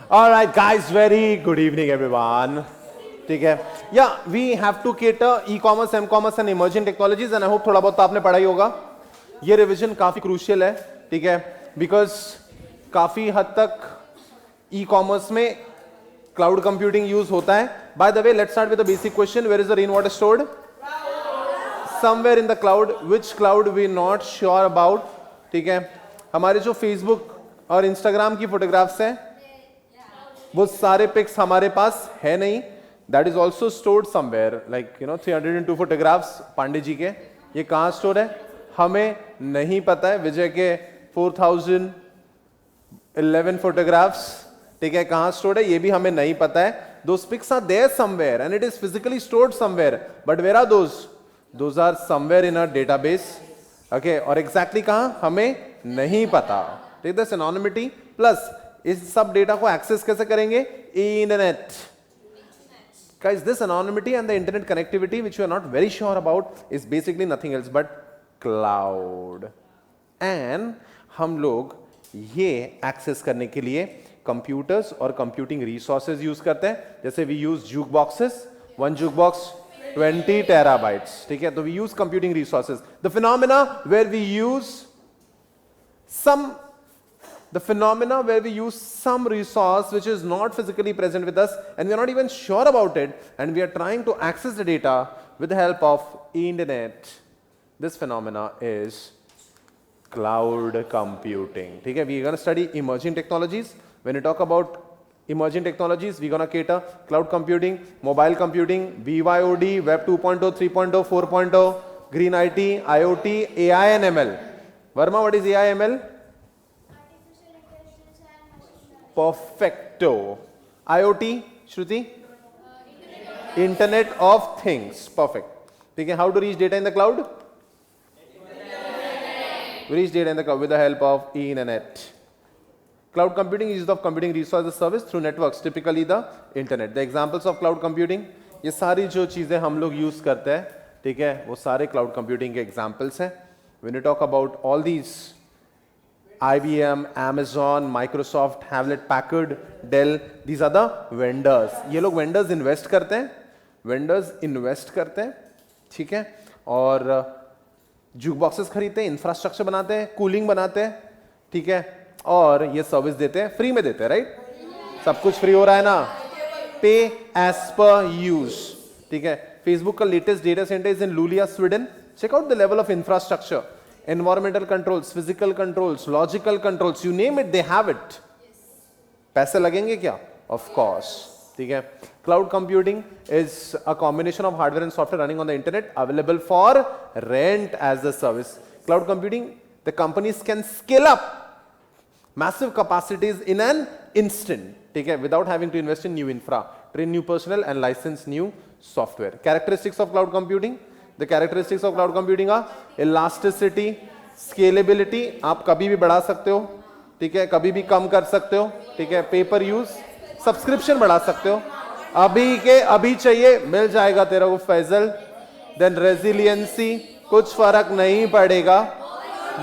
All right, guys, very good evening, everyone. ठीक है, yeah, we have to cater e-commerce, m-commerce and emerging technologies, and I hope थोड़ा बहुत तो आपने पढ़ा ही होगा. ये रिविजन काफी क्रूशियल है, ठीक है, बिकॉज काफी हद तक ई-कॉमर्स में क्लाउड कंप्यूटिंग यूज होता है. By the way, let's start with the basic question. Where is the rain water stored? Somewhere in the cloud. Which cloud we not sure about. ठीक है, हमारे जो फेसबुक और इंस्टाग्राम की photographs हैं वो सारे पिक्स हमारे पास है नहीं. That is also stored somewhere, like 302 photographs Pandey ji के. ये कहां स्टोर है हमें नहीं पता है. विजय के 4011 फोटोग्राफ्स, ठीक है, कहां स्टोर्ड है ये भी हमें नहीं पता है. Those pics are there somewhere and it is physically stored somewhere, but where are those are somewhere in a database. Okay, और एग्जैक्टली कहां हमें नहीं पता. ठीक है, सिनोनिमिटी प्लस इस सब डेटा को एक्सेस कैसे करेंगे? Internet. Guys, this anonymity and the internet connectivity which we are not very sure about is basically nothing else but cloud. And हम लोग ये एक्सेस करने के लिए कंप्यूटर्स और कंप्यूटिंग रिसोर्सेज यूज करते हैं. जैसे we use juke boxes, one juke box 20 terabytes. ठीक है, तो we use computing resources. The phenomena where we use some resource which is not physically present with us and we are not even sure about it and we are trying to access the data with the help of internet. This phenomena is cloud computing. ठीक है, we are going to study emerging technologies. When we talk about emerging technologies, we are going to cater cloud computing, mobile computing, BYOD, Web 2.0, 3.0, 4.0, Green IT, IoT, AI and ML. Verma, what is AI ML? Perfecto. IoT, Shruti? Internet of Things. Perfect. ठीक है, how to reach data in the cloud? We reach data in the cloud with the help of internet. Cloud computing is use of computing resources service through networks, typically the internet. The examples of cloud computing, ये सारी जो चीजें हम लोग use करते हैं, ठीक है, वो सारे cloud computing के examples हैं. When we talk about all these, IBM, Amazon, Microsoft, Hewlett Packard, Dell, these are the vendors. ये लोग vendors invest करते हैं, ठीक है, और जुक बॉक्सेस खरीदते हैं, इंफ्रास्ट्रक्चर बनाते हैं, कूलिंग बनाते हैं, ठीक है, और ये सर्विस देते हैं, फ्री में देते हैं, राइट? सब कुछ फ्री हो रहा है ना, पे एज पर यूज. ठीक है, फेसबुक का latest data center is in Lulea, Sweden. Check out the level of infrastructure. Environmental controls, physical controls, logical controls, you name it, they have it. पैसे लगेंगे क्या? Of course. ठीक है. Cloud computing is a combination of hardware and software running on the internet, available for rent as a service. Cloud computing, the companies can scale up massive capacities in an instant. ठीक है, without having to invest in new infra, train new personnel and license new software. Characteristics of cloud computing. The characteristics of cloud computing are elasticity, scalability. आप कभी भी बढ़ा सकते हो, ठीक है, कभी भी कम कर सकते हो, ठीक है. पेपर यूज, सब्सक्रिप्शन बढ़ा सकते हो, अभी के अभी चाहिए मिल जाएगा तेरा को फैजल. देन रेजिलियंसी, कुछ फर्क नहीं पड़ेगा.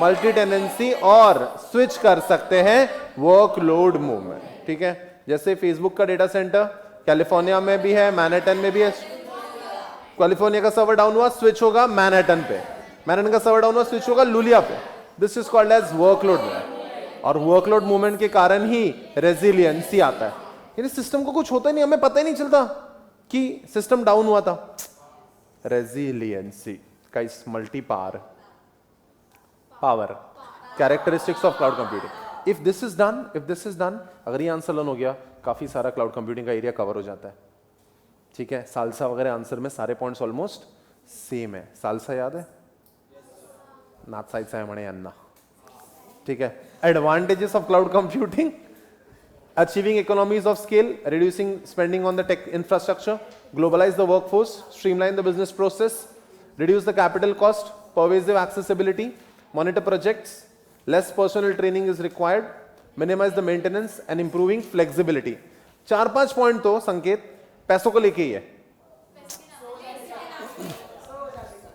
मल्टी टेनेंसी, और स्विच कर सकते हैं वर्कलोड मूवमेंट. ठीक है, जैसे फेसबुक का डेटा सेंटर कैलिफोर्निया में भी है, मैनहट्टन में भी है. कैलिफोर्निया का सर्वर डाउन हुआ, स्विच होगा मैनहट्टन पे. मैनहट्टन का सर्वर डाउन हुआ, स्विच होगा लुलिया पे. This is called as workload movement. और वर्कलोड मूवमेंट के कारण ही रेजिलियंसी आता है. यानी सिस्टम को कुछ होता ही नहीं, हमें पता ही नहीं चलता कि सिस्टम डाउन हुआ था. रेजिलियंसी का इस multi power characteristics of cloud computing. If this is done, अगर ये आंसर लर्न हो गया, काफी सारा क्लाउड कंप्यूटिंग का एरिया कवर हो जाता है. ठीक है, सालसा वगैरह आंसर में सारे पॉइंट्स ऑलमोस्ट सेम है. सालसा याद है? नाथ साइड से म्हणे अन्ना. ठीक है, advantages of cloud computing: achieving economies of scale, reducing spending on the tech infrastructure, globalize the workforce, streamline the business process, reduce the capital cost, pervasive accessibility, monitor projects, less personal training is required, minimize the maintenance and improving flexibility. 4-5 point तो संकेत पैसों को लेके ही है.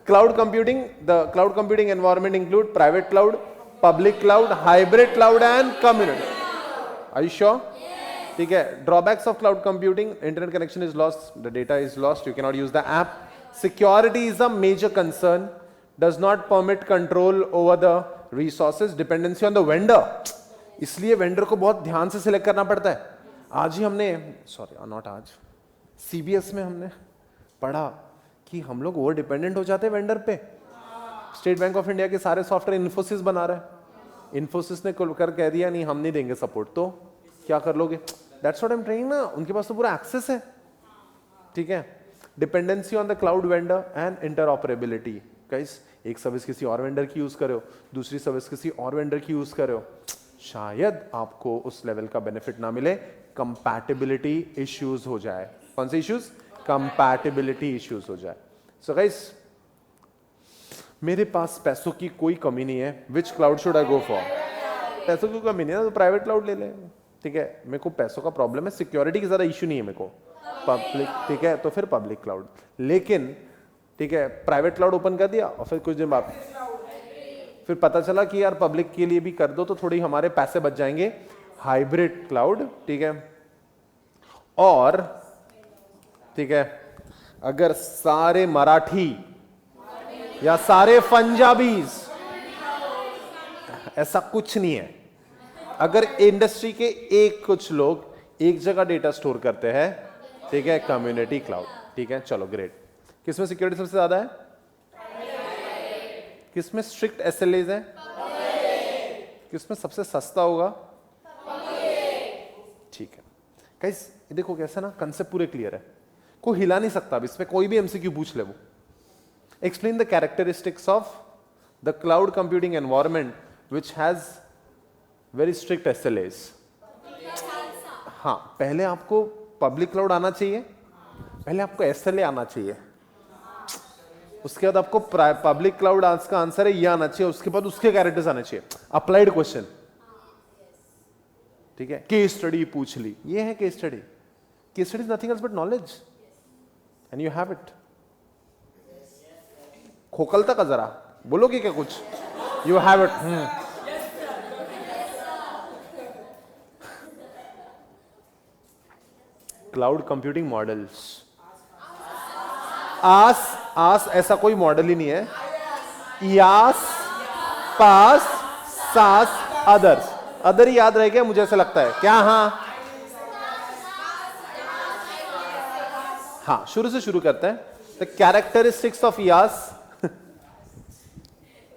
Cloud computing, the cloud computing environment include private cloud, public cloud, hybrid cloud and community. Are you sure? ठीक है. Drawbacks of cloud computing, internet connection is lost, the data is lost, you can not use the app. Security is a major concern, does not permit control over the resources, dependency on the vendor. इसलिए vendor को बहुत ध्यान से select करना पड़ता है. आज ही हमने, सॉरी नॉट आज, सीबीएस में हमने पढ़ा कि हम लोग ओवर डिपेंडेंट हो जाते हैं वेंडर पे. स्टेट बैंक ऑफ इंडिया के सारे सॉफ्टवेयर इन्फोसिस बना रहा है. इन्फोसिस ने कर कह दिया नहीं हम नहीं देंगे सपोर्ट, तो क्या कर लोगे? दैट्स व्हाट आई एम ट्रेइंग ना. उनके पास तो पूरा एक्सेस है. ठीक है. Dependency on the cloud vendor and interoperability. Guys, एक सर्विस किसी और वेंडर की यूज कर रहे हो, दूसरी सर्विस किसी और वेंडर की यूज कर रहे हो, शायद आपको उस लेवल का बेनिफिट ना मिले. कंपैटिबिलिटी इश्यूज हो जाए. कौन से इश्यूज? कंपैटिबिलिटी इश्यूज हो जाए. सो गाइस, मेरे पास पैसों की कोई कमी नहीं है. Which cloud should I go for? पैसों की कमी नहीं है तो प्राइवेट क्लाउड ले ले. ठीक है. मेरे को पैसों का प्रॉब्लम है, सिक्योरिटी की ज्यादा इश्यू नहीं है मेरे को. पब्लिक, ठीक है, तो फिर पब्लिक क्लाउड. लेकिन ठीक है, प्राइवेट क्लाउड ओपन कर दिया और फिर कुछ दिन बाद फिर पता चला कि यार पब्लिक के लिए भी कर दो तो थोड़ी हमारे पैसे बच जाएंगे. Hybrid cloud. ठीक है. और ठीक है, अगर सारे मराठी या सारे पंजाबीज, ऐसा कुछ नहीं है. अगर इंडस्ट्री के एक कुछ लोग एक जगह डेटा स्टोर करते हैं, ठीक है, कम्युनिटी क्लाउड. ठीक है, चलो ग्रेट. किसमें सिक्योरिटी सबसे ज्यादा है? किसमें स्ट्रिक्ट एसएलएज है? किसमें सबसे सस्ता होगा? ठीक है. गाइस, देखो कैसा ना, कंसेप्ट पूरे क्लियर है, कोई हिला नहीं सकता. अब इसमें कोई भी एमसीक्यू पूछ ले. वो explain the characteristics of the cloud computing environment which has very strict SLAs. हाँ, पहले आपको पब्लिक क्लाउड आना चाहिए, पहले आपको SLA आना चाहिए, उसके बाद आपको पब्लिक क्लाउड का आंसर है ये आना चाहिए, उसके बाद उसके कैरेक्टर्स आने चाहिए. Applied question. ठीक है. केस स्टडी पूछ ली, ये है case study. Case study is nothing else but knowledge and you have it. खोखलता का जरा बोलोगे क्या कुछ? You have it. Cloud computing models. आस ऐसा कोई मॉडल ही नहीं है. यास, पास, सास, अदर्स. अदर ही याद रह गया मुझे ऐसा लगता है. क्या? हाँ, शुरू से शुरू करते हैं. द कैरेक्टरिस्टिक्स ऑफ यास.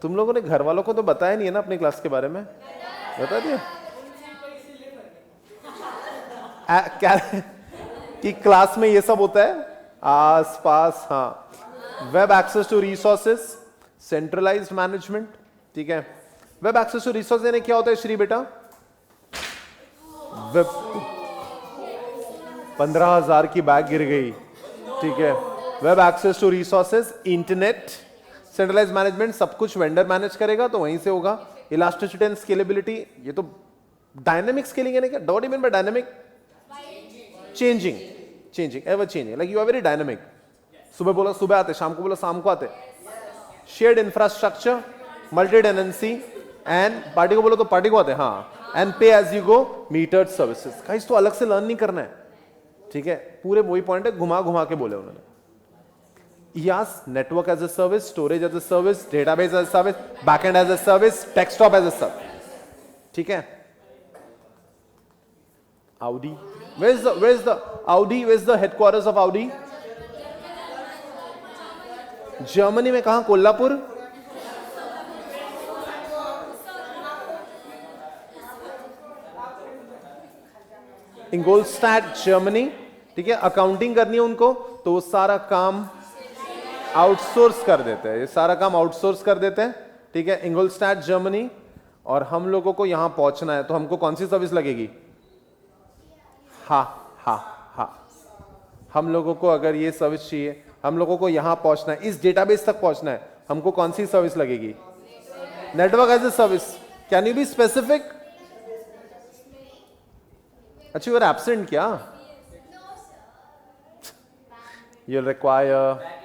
तुम लोगों ने घर वालों को तो बताया नहीं है ना अपनी क्लास के बारे में? बता दिया कि क्लास में ये सब होता है आस पास. हाँ. Web access to resources, centralized management. ठीक है. वेब एक्सेस टू रिसोर्स यानी क्या होता है श्री बेटा? वेब 15,000 की बैग गिर गई. ठीक है. Web access to resources, internet, centralize management, सब कुछ वेंडर मैनेज करेगा तो वहीं से होगा. इलास्टिसिटी एंड स्केलेबिलिटी, ये तो डायनेमिक स्केलिंग है. क्या dot even by dynamic? Changing. Changing, ever changing, like you are very dynamic. सुबह बोला सुबह आते, शाम को बोला शाम को आते. Shared infrastructure, multi tenancy and party को बोलो तो पार्टी को आते. हाँ. And pay as you go, metered services. Guys, तो अलग से लर्न नहीं करना है. ठीक है. पूरे वही पॉइंट है, घुमा घुमा के बोले उन्होंने. Yes, network as a service, storage as a service, database as a service, backend as a service, desktop as a service. ठीक है. Audi. Where's the Audi? Where's the headquarters of Audi? Germany में कहां? Kolhapur. इंगोलस्टैट, Germany. ठीक है. Accounting करनी है उनको तो वो सारा काम आउटसोर्स कर देते हैं. ये सारा काम आउटसोर्स कर देते हैं. ठीक है. इंगोलस्टैट, जर्मनी. और हम लोगों को यहां पहुंचना है तो हमको कौन सी सर्विस लगेगी? हम लोगों को अगर ये सर्विस चाहिए, हम लोगों को यहां पहुंचना है, इस डेटाबेस तक पहुंचना है, हमको कौन सी सर्विस लगेगी? Network as a service. Can you be specific? अच्छा, यू आर एब्सेंट क्या? You require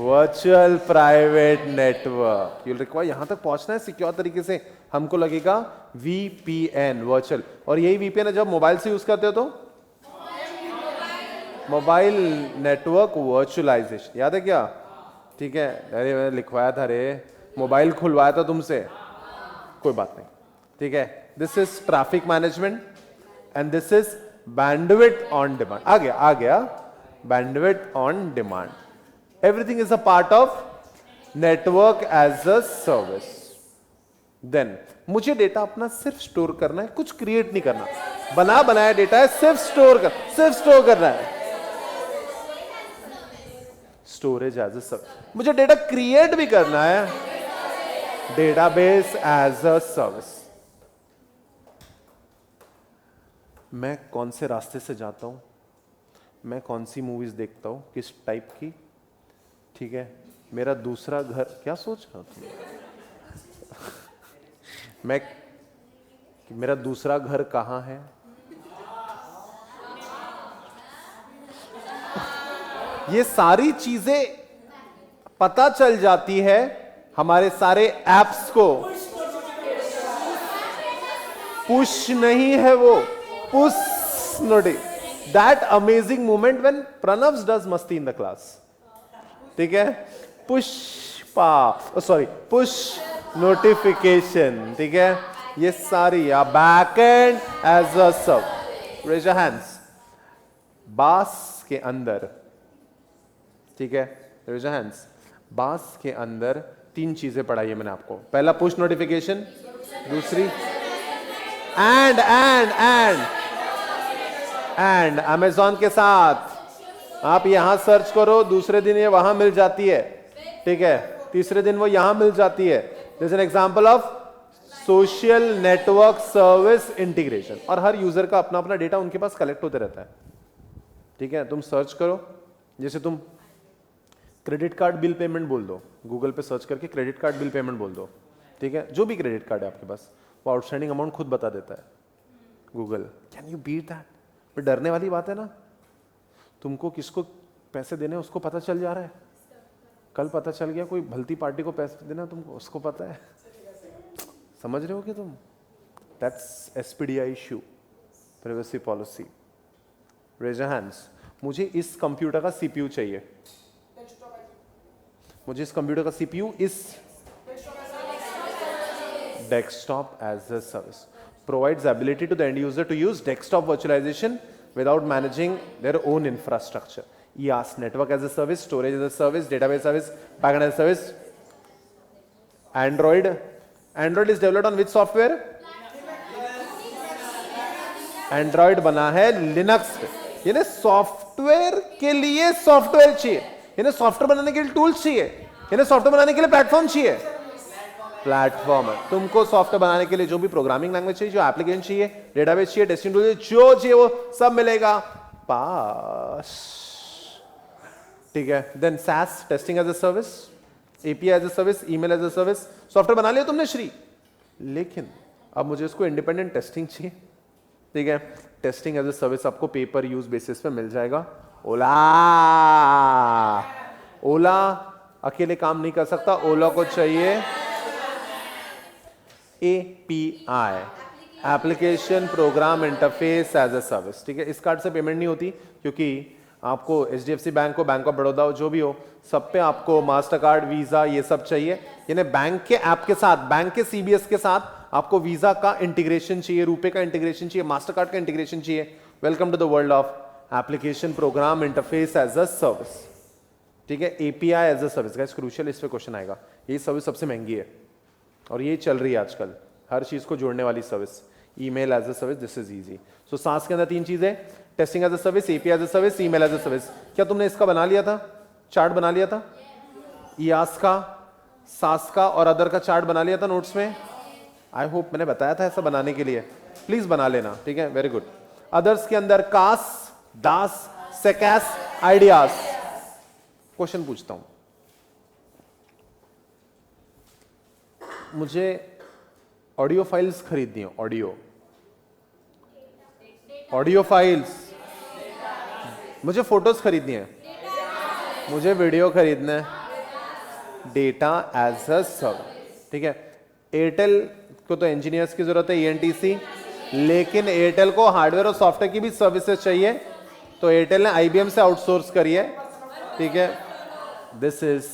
virtual private network. You require, यहां तक पहुंचना है सिक्योर तरीके से, हमको लगेगा VPN वर्चुअल। और यही VPN है जब मोबाइल से यूज करते हो तो मोबाइल नेटवर्क वर्चुअलाइजेशन, याद है क्या? ठीक है, अरे मैंने लिखवाया था, रे मोबाइल खुलवाया था तुमसे, कोई बात नहीं, ठीक है। This is traffic management and this is bandwidth on demand. आ गया bandwidth on demand. Everything is a part of network as a service. Then मुझे डेटा अपना सिर्फ स्टोर करना है, कुछ क्रिएट नहीं करना, बना बनाया डेटा है, सिर्फ स्टोर करना है। Storage as a service. मुझे डेटा क्रिएट भी करना है, डेटाबेस एज अ सर्विस। मैं कौन से रास्ते से जाता हूं, मैं कौन सी मूवीज देखता हूं, किस टाइप की, ठीक है। मेरा दूसरा घर, क्या सोच रहा तुम? मेरा दूसरा घर कहां है, ये सारी चीजें पता चल जाती है हमारे सारे एप्स को। पुश नहीं है वो, push notice. That amazing moment when Pranav does मस्ती इन द क्लास, ठीक है। पुश नोटिफिकेशन, ठीक है। ये सारी back and as a sub. Raise your hands. बास के अंदर, ठीक है, रेज योर हैंड्स। बास के अंदर 3 चीजें पढ़ाई है मैंने आपको। पहला पुश नोटिफिकेशन, दूसरी एंड अमेजॉन के साथ आप यहां सर्च करो, दूसरे दिन ये वहां मिल जाती है, ठीक है, तीसरे दिन वो यहां मिल जाती है। This an example of social network service integration. और हर यूजर का अपना अपना डेटा उनके पास कलेक्ट होते रहता है, ठीक है। तुम सर्च करो, जैसे तुम क्रेडिट कार्ड बिल पेमेंट बोल दो, गूगल पे सर्च करके क्रेडिट कार्ड बिल पेमेंट बोल दो, ठीक है। जो भी क्रेडिट कार्ड है आपके पास, वो आउटस्टैंडिंग अमाउंट खुद बता देता है Google. Can you beat that? पर डरने वाली बात है ना, तुमको किसको पैसे देने उसको पता चल जा रहा है। कल पता चल गया कोई भलती पार्टी को पैसे देना तुमको, उसको पता है। समझ रहे हो कि तुम? That's SPDI issue, privacy policy. Raise your hands. मुझे इस कंप्यूटर का CPU चाहिए, मुझे इस कंप्यूटर का CPU इस desktop as a service provides ability to the end user to use desktop virtualization without managing their own infrastructure. IaaS, network as a service, storage as a service, database service, backend as a service. Android is developed on which software? Android बना है Linux पे। यानी software के लिए software चाहिए, यानी software बनाने के लिए टूल्स चाहिए, यानी सॉफ्टवेयर बनाने के लिए प्लेटफॉर्म चाहिए। प्लेटफॉर्म है, तुमको सॉफ्टवेयर बनाने के लिए जो भी प्रोग्रामिंग लैंग्वेज चाहिए, जो एप्लीकेशन चाहिए, डेटाबेस चाहिए, टेस्टिंग टूल चाहिए, जो चाहिए वो सब मिलेगा पास, ठीक है। Then SaaS, testing as a service, API as a service, email as a service. Software बना लिया तुमने श्री, लेकिन अब मुझे इसको इंडिपेंडेंट टेस्टिंग चाहिए, ठीक है। टेस्टिंग एज अ सर्विस आपको पेपर यूज बेसिस पे मिल जाएगा। ओला अकेले काम नहीं कर सकता, ओला को चाहिए API, application program interface as a service, ठीक है। इस कार्ड से पेमेंट नहीं होती क्योंकि आपको HDFC बैंक हो, बैंक ऑफ बड़ौदा हो, जो भी हो, सब पे आपको मास्टर कार्ड, वीजा, ये सब चाहिए। यानी बैंक के ऐप के साथ, बैंक के CBS के साथ आपको वीजा का इंटीग्रेशन चाहिए, रुपए का इंटीग्रेशन चाहिए, मास्टर कार्ड का इंटीग्रेशन चाहिए। Welcome to the world of application program interface as a service, ठीक है। API as a service, guys crucial, इस पे क्वेश्चन आएगा। ये सर्विस सबसे महंगी है और ये चल रही है आजकल, हर चीज को जोड़ने वाली service. Email as a service, this is easy. So SaaS के अंदर 3 चीजें, testing as a service, API as a service, email as a service. क्या तुमने इसका बना लिया था, चार्ट बना लिया था? IaaS का, SaaS का और अदर का चार्ट बना लिया था नोट्स में? आई होप मैंने बताया था ऐसा बनाने के लिए, प्लीज बना लेना, ठीक है। Very good. अदर्स के अंदर कास, दास, सेकास, आइडियाज। क्वेश्चन पूछता हूं, मुझे ऑडियो फाइल्स खरीदनी है, ऑडियो फाइल्स, मुझे फोटोज खरीदनी है, मुझे वीडियो खरीदना है, डेटा एज अ सर्विस, ठीक है। एयरटेल को तो इंजीनियर्स की जरूरत है, ईएनटीसी, लेकिन एयरटेल को हार्डवेयर और सॉफ्टवेयर की भी सर्विसेज चाहिए, तो एयरटेल ने आईबीएम से आउटसोर्स करी है, ठीक है। This is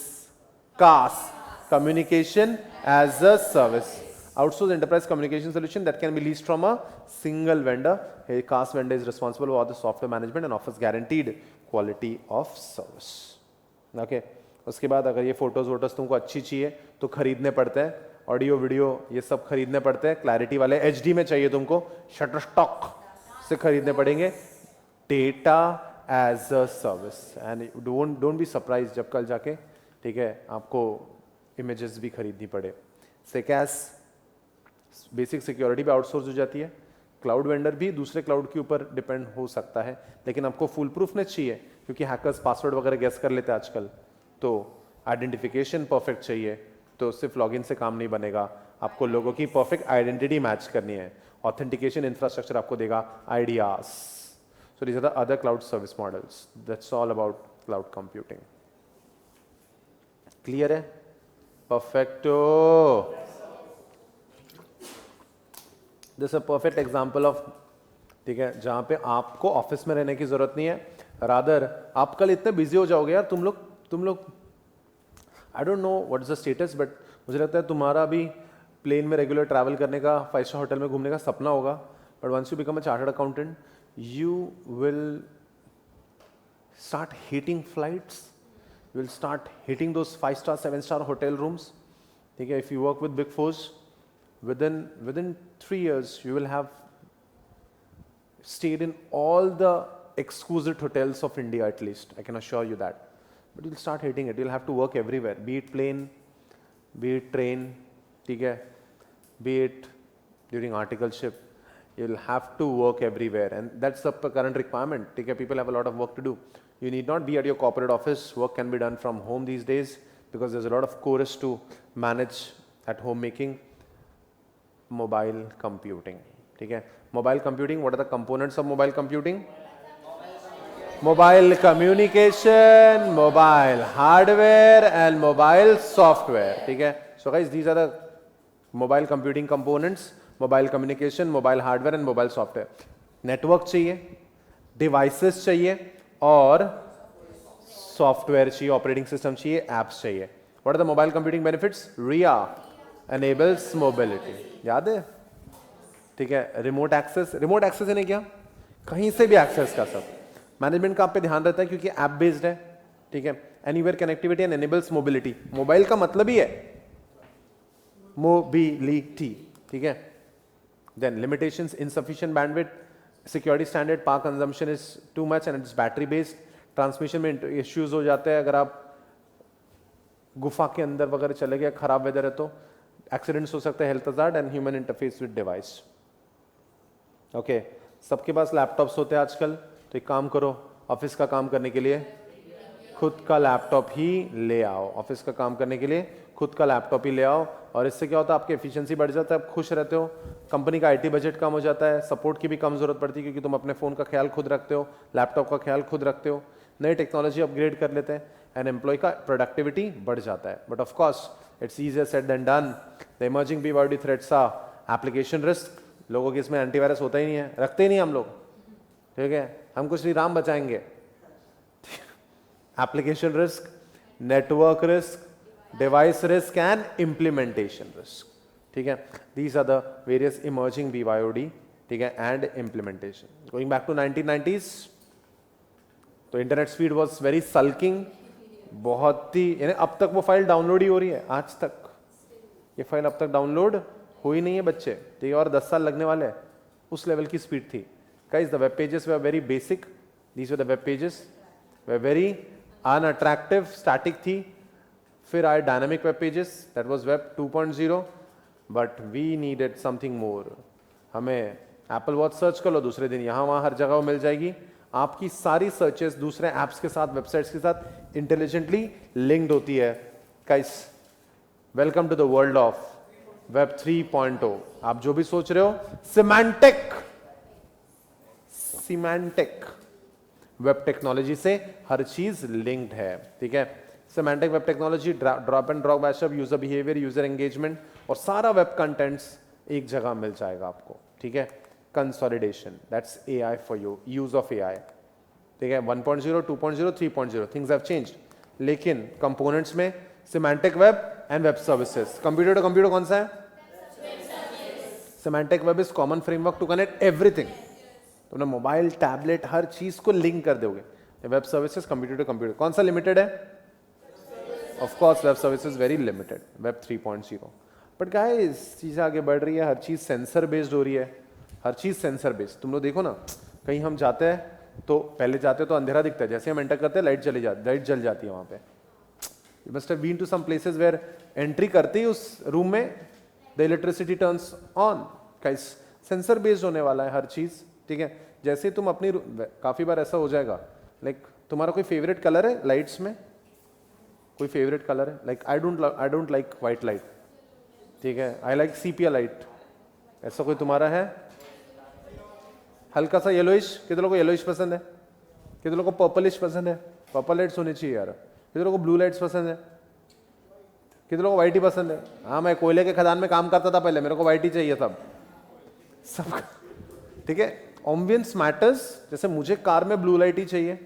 CaaS, communication as a service, outsourced enterprise communication solution that can be leased from a single vendor. A CAS vendor is responsible for the software management and offers guaranteed quality of service. Okay. उसके बाद अगर ये photos वोटोज तुमको अच्छी चाहिए तो खरीदने पड़ते हैं, ऑडियो वीडियो ये सब खरीदने पड़ते हैं, क्लैरिटी वाले एचडी में चाहिए तुमको शटरस्टॉक से खरीदने पड़ेंगे, data as a service. And don't be surprise जब कल जाके, ठीक है, आपको इमेजेस भी खरीदनी पड़े। सेकैस बेसिक सिक्योरिटी भी आउटसोर्स हो जाती है, क्लाउड वेंडर भी दूसरे क्लाउड के ऊपर डिपेंड हो सकता है, लेकिन आपको फुल प्रूफनेस चाहिए क्योंकि हैकर्स पासवर्ड वगैरह गेस कर लेते हैं आजकल, तो आइडेंटिफिकेशन परफेक्ट चाहिए, तो सिर्फ लॉगिन से काम नहीं बनेगा, आपको लोगों की परफेक्ट आइडेंटिटी मैच करनी है, ऑथेंटिकेशन इंफ्रास्ट्रक्चर आपको देगा, ideas. So these are the other cloud service models, that's all about cloud computing. Clear है? Perfecto. This a perfect example of, ठीक है, जहां पे आपको ऑफिस में रहने की जरूरत नहीं है, रादर आप कल इतने बिजी हो जाओगे यार, तुम लोग I don't know what is the status, but मुझे लगता है तुम्हारा भी प्लेन में रेगुलर ट्रैवल करने का, 5 स्टार होटल में घूमने का सपना होगा, but once you become a chartered accountant you will start hating flights, you will start hating those 5 star 7 star hotel rooms, ठीक है। If you work with big fours, within 3 years you will have stayed in all the exquisite hotels of India, at least I can assure you that, but you'll start hating it, you'll have to work everywhere, be it plane, be it train, ठीक है, be it during articleship, you'll have to work everywhere, and that's the current requirement, ठीक है। People have a lot of work to do, you need not be at your corporate office, work can be done from home these days because there's a lot of chorus to manage at home making। Mobile computing, ठीक है। Mobile computing, what are the components of mobile computing? Mobile communication, mobile hardware and mobile software, ठीक है। So guys these are the mobile computing components, mobile communication, mobile hardware and mobile software. Network चाहिए, devices चाहिए और software चाहिए, operating system चाहिए, apps चाहिए। What are the mobile computing benefits? Riya enables mobility, याद है, ठीक है। रिमोट एक्सेस, रिमोट एक्सेस यानी क्या? कहीं से भी एक्सेस कर सकते, मैनेजमेंट का आप पे ध्यान रहता है क्योंकि ऐप बेस्ड है, ठीक है। Anywhere connectivity and enables mobility, mobile का मतलब ही है मोबिलिटी, ठीक है। Then limitations, insufficient bandwidth, security standard, power consumption is too much and it's battery based, transmission में इश्यूज हो जाते हैं, अगर आप गुफा के अंदर वगैरह चले गए, खराब वेदर है तो एक्सीडेंट्स हो सकते हैं, health hazard and human interface with device. Okay, सबके पास लैपटॉप्स होते हैं आजकल, तो एक काम करो, ऑफिस का काम करने के लिए खुद का लैपटॉप ही ले आओ, ऑफिस का काम करने के लिए खुद का लैपटॉप ही ले आओ, और इससे क्या होता है, आपकी एफिशिएंसी बढ़ जाता है, आप खुश रहते हो, कंपनी का आईटी बजट कम हो जाता है, सपोर्ट की भी कम जरूरत पड़ती है क्योंकि तुम अपने फोन का ख्याल खुद रखते हो, लैपटॉप का ख्याल खुद रखते हो, नई टेक्नोलॉजी अपग्रेड कर लेते हैं, एंड एम्प्लॉय का प्रोडक्टिविटी बढ़ जाता है। But of course it's easier said than done. The emerging BYOD threats are application risk, लोगों के इसमें एंटीवायरस होता ही नहीं है, रखते ही नहीं हम लोग, ठीक है, हमको श्री राम बचाएंगे। Application risk, network risk, device risk and implementation risk, ठीक है। These are the various emerging BYOD, ठीक है, and implementation. Going back to 1990s, तो internet speed was very sulking, बहुत ही, यानी अब तक वो फाइल डाउनलोड ही हो रही है, आज तक ये फाइल अब तक डाउनलोड हो ही नहीं है बच्चे, ठीक है, और 10 साल लगने वाले हैं, उस लेवल की स्पीड थी। Guys the web pages were very basic, these were the web pages, were very unattractive, static थी, फिर आए dynamic web pages, that was web 2.0, but we needed something more. हमें एप्पल वॉच सर्च कर लो, दूसरे दिन यहाँ वहाँ हर जगह मिल जाएगी, आपकी सारी सर्चेस दूसरे ऐप्स के साथ, वेबसाइट्स के साथ इंटेलिजेंटली लिंक्ड होती है। Guys welcome to the world of web 3.0। आप जो भी सोच रहे हो, सिमेंटिक वेब टेक्नोलॉजी से हर चीज लिंक्ड है, ठीक है। Semantic web technology, drop and drop mashup, user behaviour, user engagement, और सारा वेब कंटेंट्स एक जगह मिल जाएगा आपको, ठीक है। Consolidation, that's AI for you, use of AI, ठीक है। 1.0, 2.0, 3.0, थिंग्स हैव चेंज्ड, लेकिन कंपोनेंट्स में semantic web and web services. Computer to computer कौन सा है? Semantic web is common framework to connect everything. तुमने मोबाइल, टैबलेट, हर चीज को लिंक कर दोगे। Web services computer to computer कौन सा लिमिटेड है? Of course web services very limited, web 3.0। But guys चीजें आगे बढ़ रही है, हर चीज सेंसर बेस्ड हो रही है, हर चीज सेंसर बेस्ड। तुम लोग देखो ना, कहीं हम जाते हैं तो पहले जाते तो अंधेरा दिखता है, जैसे हम एंटर करते हैं लाइट जल जाती है वहां पे। You must have been to some places where entry करते ही उस रूम में the electricity turns on. Guys sensor based होने वाला है हर चीज, ठीक है। जैसे तुम अपनी, काफी बार ऐसा हो जाएगा, लाइक तुम्हारा कोई फेवरेट कलर है लाइट्स में? कोई फेवरेट कलर है? Like I don't like white light, ठीक है, आई लाइक सीपिया लाइट, ऐसा कोई तुम्हारा है? हल्का सा येलोइश, कितने लोगों को येलोइश पसंद है? कितने लोगों को पर्पलिश पसंद है? पर्पल लाइट्स होनी चाहिए यार। कितने लोगों को ब्लू लाइट्स पसंद है? कितने लोगों को व्हाइट ही पसंद है? हाँ, मैं कोयले के खदान में काम करता था पहले, मेरे को व्हाइट ही चाहिए सब, ठीक है। Ambience matters. जैसे मुझे कार में ब्लू लाइट ही चाहिए,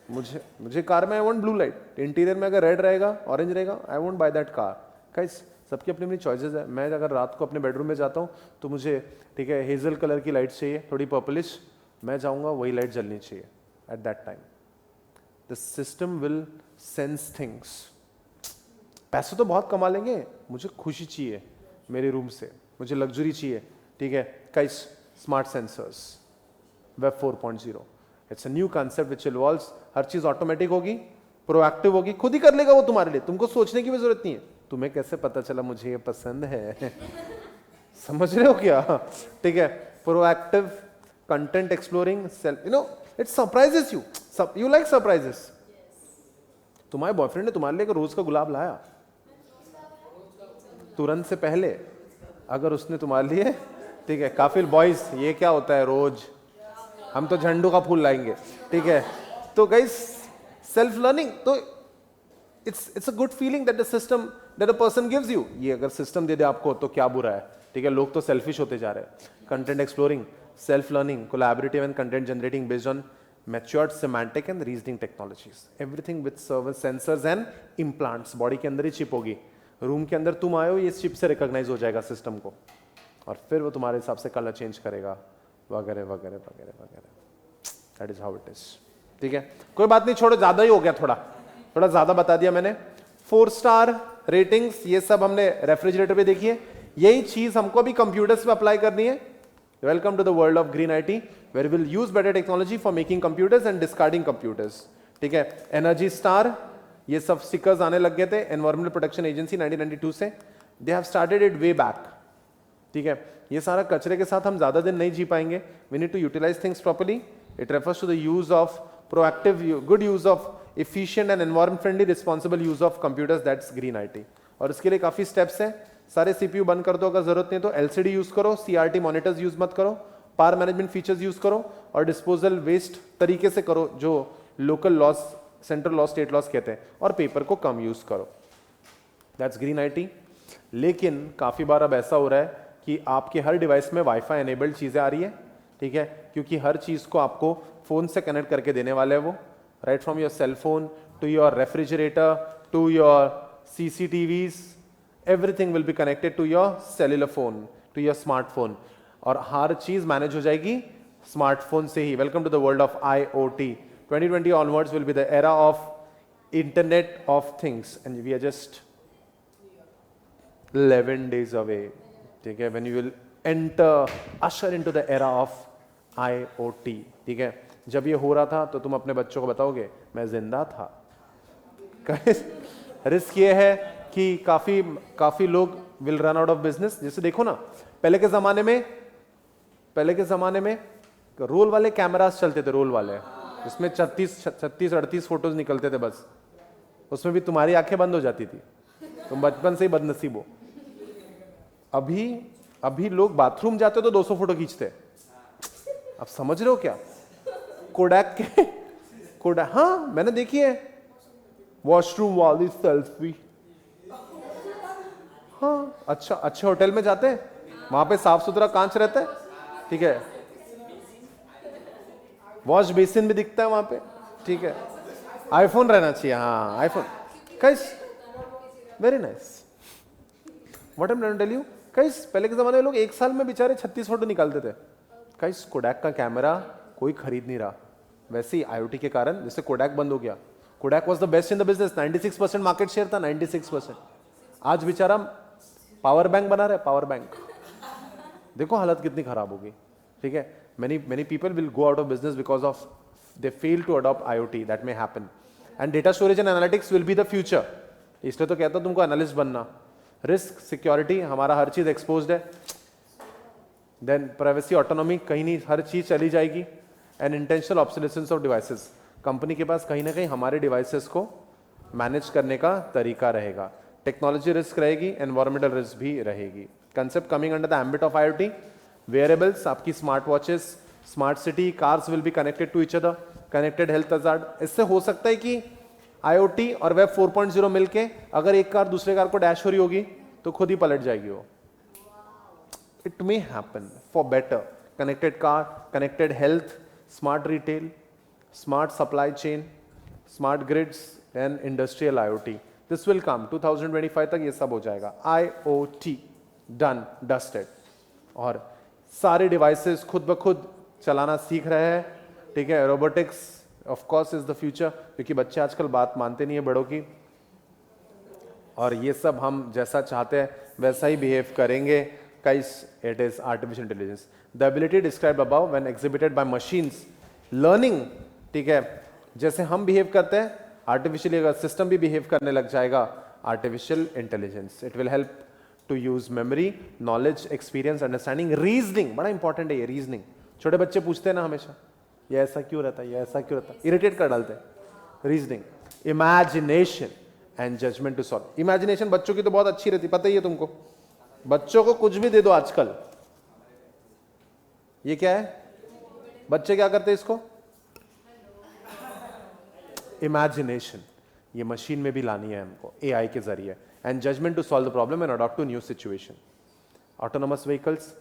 मुझे कार में I want blue light. Interior में अगर रेड रहेगा, ऑरेंज रहेगा, I won't by that car. Guys सबकी अपनी अपनी चॉइसेस है। मैं अगर रात को अपने बेडरूम में जाता हूँ तो मुझे, ठीक है, हेजल कलर की लाइट चाहिए, थोड़ी पर्पलिश, मैं जाऊँगा वही लाइट जलनी चाहिए at that time. The system will sense things. पैसे तो बहुत कमा लेंगे, मुझे खुशी चाहिए मेरे रूम से, मुझे लग्जरी चाहिए, ठीक है। Guys smart sensors, web 4.0, it's a new concept which involves, हर चीज ऑटोमेटिक होगी, प्रोएक्टिव होगी, खुद ही कर लेगा वो तुम्हारे लिए, तुमको सोचने की भी जरूरत नहीं है। तुम्हें कैसे पता चला मुझे ये पसंद है? समझ रहे हो क्या? ठीक है, proactive, content exploring, self, you know, it surprises you, you like surprises. तुम्हारे बॉयफ्रेंड ने तुम्हारे लिए एक रोज का गुलाब लाया तुरंत से पहले, अगर उसने तुम्हारे लिए, ठीक है, काफी बॉयज, ये क्या होता है रोज, हम तो झंडू का फूल लाएंगे, ठीक है। तो गाइस सेल्फ लर्निंग, तो it's a good feeling that the system, that a person gives you. ये अगर सिस्टम दे दे आपको तो क्या बुरा है, ठीक है। लोग तो सेल्फिश होते जा रहे हैं। Content exploring, self learning, collaborative and content generating based on matured semantic and reasoning technologies, everything with server sensors and implants. Body के अंदर ही चिप होगी, रूम के अंदर तुम आए हो, ये चिप से रिकॉग्नाइज हो जाएगा सिस्टम को, और फिर वो तुम्हारे हिसाब से कलर चेंज करेगा, वगैरह वगैरह वगैरह वगैरह। That is how it is, ठीक है। कोई बात नहीं, छोड़ो, ज्यादा ही हो गया, थोड़ा ज्यादा बता दिया मैंने। 4 स्टार रेटिंग्स, ये सब हमने रेफ्रिजरेटर पे देखी है, यही चीज हमको भी कंप्यूटर्स पे अप्लाई करनी है। Welcome to the world of green IT, where will use better technology for making computers and discarding computers, ठीक है। एनर्जी स्टार, ये सब स्टिकर्स आने लग गए थे एनवायरमेंटल प्रोटेक्शन एजेंसी 1992 से, they have started it way back, ठीक है। ये सारा कचरे के साथ हम ज्यादा दिन नहीं जी पाएंगे, we need to utilize things properly. It refers to the use of proactive, good use of efficient and environment friendly responsible use of computers, that's green IT। और इसके लिए काफी स्टेप्स हैं। सारे CPU बंद कर दो अगर जरूरत नहीं तो, LCD यूज करो, CRT मॉनिटर्स यूज मत करो, पावर मैनेजमेंट फीचर्स यूज करो, और डिस्पोजल वेस्ट तरीके से करो जो local loss, central loss, state loss कहते हैं, और पेपर को कम यूज करो, दैट्स ग्रीन IT। लेकिन काफी बार अब ऐसा हो रहा है कि आपके हर डिवाइस में वाईफाई एनेबल्ड चीजें आ रही है, ठीक है, क्योंकि हर चीज को आपको फोन से कनेक्ट करके देने वाले हैं वो, right from your cell phone to your refrigerator to your CCTVs, everything will be connected to your cellular phone, to your smartphone, और हर चीज मैनेज हो जाएगी स्मार्टफोन से ही। Welcome to the world of IoT। 2020 onwards will be the era of Internet of Things, and we are just 11 days away, ठीक है, when you will usher into the era of IoT, ठीक है। जब ये हो रहा था तो तुम अपने बच्चों को बताओगे मैं जिंदा था? रिस्क ये है कि काफी लोग will run out of business. जैसे देखो ना, पहले के जमाने में रोल वाले कैमरास चलते थे, रोल वाले, जिसमें 36-38 फोटोज निकलते थे बस, उसमें भी तुम्हारी आंखें बंद हो जाती थी, तुम बचपन से ही बदनसीब हो। अभी लोग बाथरूम जाते तो 200 फोटो खींचते। अब समझ रहे हो क्या? कोडैक, हाँ मैंने देखी है, वॉशरूम वाली सेल्फी। हाँ, अच्छा अच्छे होटल में जाते हैं, वहां पे साफ सुथरा कांच रहता है, ठीक है, वॉश बेसिन भी दिखता है वहां पे, ठीक है, आईफोन रहना चाहिए, हाँ iPhone. Guys very nice, what I am trying to tell you guys, पहले के जमाने में लोग एक साल में बेचारे 36 फोटो निकालते थे। गाइस कोडैक का कैमरा कोई खरीद नहीं रहा, वैसे ही IoT के कारण जैसे कोडैक बंद हो गया, Kodak was the best in the business, 96% market share था, 96%। आज बेचारा पावर बैंक बना रहा है, पावर बैंक, देखो हालत कितनी खराब होगी, ठीक है। many people will go out of business because of they fail to adopt IoT, that may happen, and data storage and analytics will be the future। इसलिए तो कहता हूं तुमको एनालिस्ट बनना। रिस्क सिक्योरिटी, हमारा हर चीज एक्सपोज्ड है, देन प्राइवेसी ऑटोनॉमी, कहीं नहीं हर चीज चली जाएगी, and intentional obsolescence of devices, company के पास कहीं ना कहीं हमारे डिवाइसेस को मैनेज करने का तरीका रहेगा, टेक्नोलॉजी रिस्क रहेगी, एनवायरमेंटल रिस्क भी रहेगी। Concept coming under the ambit of IoT, wearables, आपकी smart watches, smart city, cars will be connected to each other, connected health hazard. इससे हो सकता है कि IoT और वेब 4.0 मिलके अगर एक कार दूसरे कार को डैश हो रही होगी तो खुद ही पलट जाएगी वो। It may happen for better, connected car, connected health, smart retail, smart supply chain, smart grids and industrial IoT, this will come 2025 तक ये सब हो जाएगा। IoT डन डस्टेड, और सारे डिवाइसेस खुद ब खुद चलाना सीख रहे हैं, ठीक है। Robotics of course is the future, क्योंकि बच्चे आजकल बात मानते नहीं है बड़ों की, और ये सब हम जैसा चाहते हैं वैसा ही बिहेव करेंगे। Guys it is artificial intelligence, the ability describe above when exhibited by machines learning, ठीक है। जैसे हम बिहेव करते हैं आर्टिफिशियली अगर सिस्टम भी बिहेव करने लग जाएगा, artificial intelligence, it will help to use memory, knowledge, experience, understanding, reasoning, बड़ा इंपॉर्टेंट है ये रीजनिंग। छोटे बच्चे पूछते हैं ना हमेशा ये ऐसा क्यों रहता है, ये ऐसा क्यों रहता है, इरिटेट कर डालते हैं। Reasoning, imagination and judgement to solve. Imagination बच्चों की तो बहुत अच्छी रहती, पता ही है तुमको, बच्चों को कुछ भी दे दो आजकल। ये क्या है, बच्चे क्या करते हैं इसको, इमेजिनेशन, ये मशीन में भी लानी है हमको AI के जरिए, and judgement to solve the problem and adopt to new situation. Autonomous vehicles,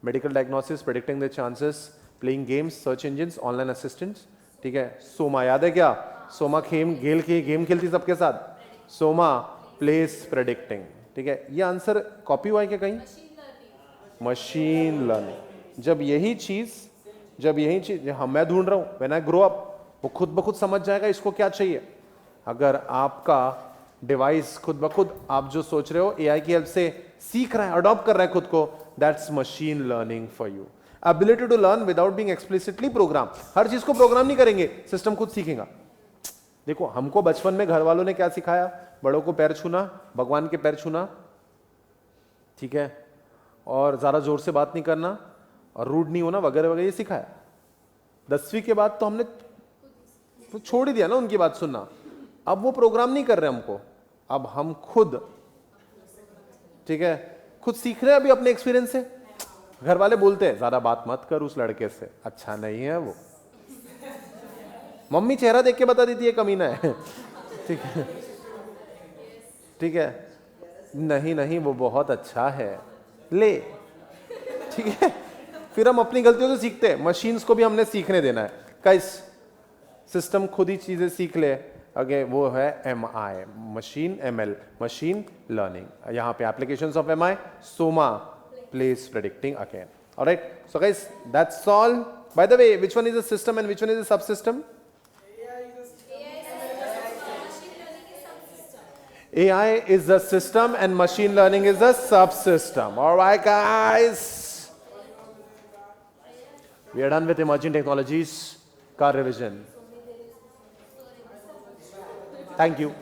medical diagnosis, predicting the chances, playing games, search engines, online assistants, ठीक है। सोमा याद है क्या, सोमा गेल की गेम खेलती सबके साथ, सोमा प्लेस प्रेडिक्टिंग, ठीक है। ये आंसर कॉपी हुआ है क्या कहीं, मशीन लर्निंग। जब यही चीज हम मैं ढूंढ रहा हूं, व्हेन आई ग्रो अप, वो खुद ब खुद समझ जाएगा इसको क्या चाहिए। अगर आपका डिवाइस खुद ब खुद आप जो सोच रहे हो AI की हेल्प से सीख रहा है, अडॉप्ट कर रहा है खुद को, that's machine learning for you. Ability to learn without being explicitly program, हर चीज को प्रोग्राम नहीं करेंगे, सिस्टम खुद सीखेगा। देखो हमको बचपन में घर वालों ने क्या सिखाया, बड़ों को पैर छूना, भगवान के पैर छूना, ठीक है, और ज्यादा जोर से बात नहीं करना, और रूड नहीं होना, वगैरह वगैरह ये सिखाया। 10वीं के बाद तो हमने तो छोड़ ही दिया ना उनकी बात सुनना। अब वो प्रोग्राम नहीं कर रहे हमको, अब हम खुद, ठीक है, खुद सीख रहे हैं अभी अपने एक्सपीरियंस से। घर वाले बोलते हैं ज्यादा बात मत कर उस लड़के से, अच्छा नहीं है वो, मम्मी चेहरा देख के बता देती है कमीना है, ठीक है, ठीक है, नहीं नहीं वो बहुत अच्छा है, ले, ठीक है। फिर हम अपनी गलतियों से सीखते हैं, मशीन्स को भी हमने सीखने देना है। गाइस सिस्टम खुद ही चीजें सीख ले, अगे वो है MI, machine ML, machine learning. यहाँ पे applications of MI, Soma place predicting again. Alright, so guys that's all. Bye the way, which one is a system and which one is a subsystem? AI is the system and machine learning is the subsystem. All right, guys. We are done with emerging technologies. Car revision. Thank you.